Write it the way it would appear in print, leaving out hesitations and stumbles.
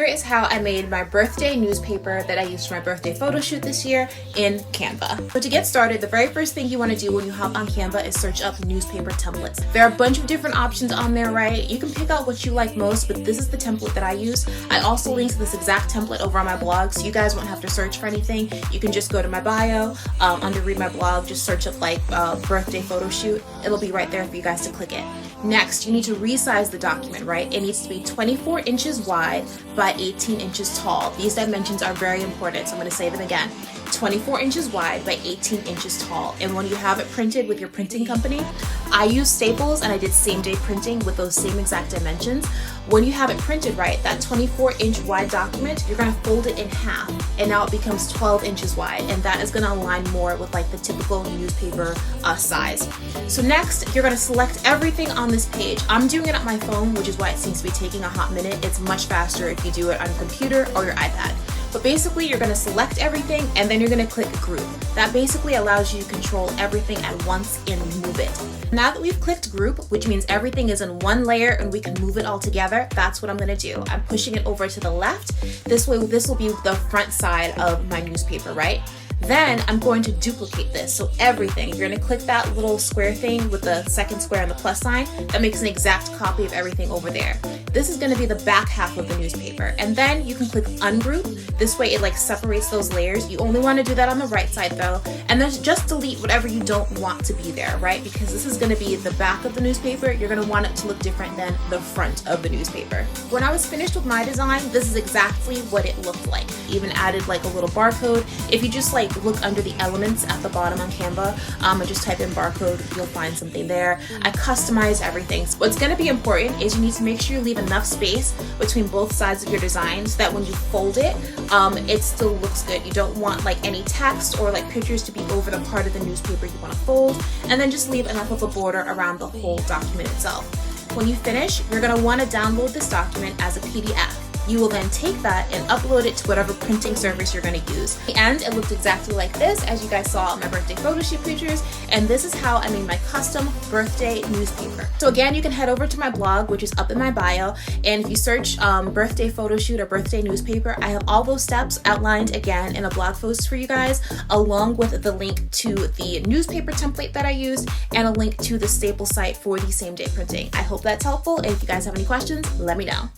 Here is how I made my birthday newspaper that I used for my birthday photo shoot this year in Canva. So to get started, the very first thing you want to do when you hop on Canva is search up newspaper templates. There are a bunch of different options on there, right? You can pick out what you like most, but this is the template that I use. I also link to this exact template over on my blog, so you guys won't have to search for anything. You can just go to my bio, under read my blog, just search up like birthday photo shoot. It'll be right there for you guys to click it. Next, you need to resize the document, right? It needs to be 24 inches wide by 18 inches tall. These dimensions are very important, so I'm going to say them again. 24 inches wide by 18 inches tall. And when you have it printed with your printing company, I use Staples and I did same-day printing with those same exact dimensions. When you have it printed right, that 24-inch wide document, you're going to fold it in half, and now it becomes 12 inches wide, and that is going to align more with like the typical newspaper size. So next, you're going to select everything on this page. I'm doing it on my phone, which is why it seems to be taking a hot minute. It's much faster if you do it on your computer or your iPad. But basically, you're going to select everything and then you're going to click group. That basically allows you to control everything at once and move it. Now that we've clicked group, which means everything is in one layer and we can move it all together, that's what I'm going to do. I'm pushing it over to the left. This way, this will be the front side of my newspaper, right? Then I'm going to duplicate this. So everything, you're going to click that little square thing with the second square and the plus sign. That makes an exact copy of everything over there. This is going to be the back half of the newspaper. And then you can click ungroup. This way it like separates those layers. You only want to do that on the right side though. And then just delete whatever you don't want to be there, right? Because this is going to be the back of the newspaper. You're going to want it to look different than the front of the newspaper. When I was finished with my design, this is exactly what it looked like. Even added like a little barcode. If you just like look under the elements at the bottom on Canva and just type in barcode, you'll find something there. I customized everything. So what's going to be important is you need to make sure you leave enough space between both sides of your design so that when you fold it, it still looks good. You don't want like any text or like pictures to be over the part of the newspaper you want to fold, and then just leave enough of a border around the whole document itself. When you finish, you're going to want to download this document as a PDF. You will then take that and upload it to whatever printing service you're going to use. And it looked exactly like this, as you guys saw in my birthday photo shoot pictures. And this is how I made my custom birthday newspaper. So again, you can head over to my blog, which is up in my bio. And if you search birthday photo shoot or birthday newspaper, I have all those steps outlined again in a blog post for you guys, along with the link to the newspaper template that I used and a link to the Staples site for the same day printing. I hope that's helpful. And if you guys have any questions, let me know.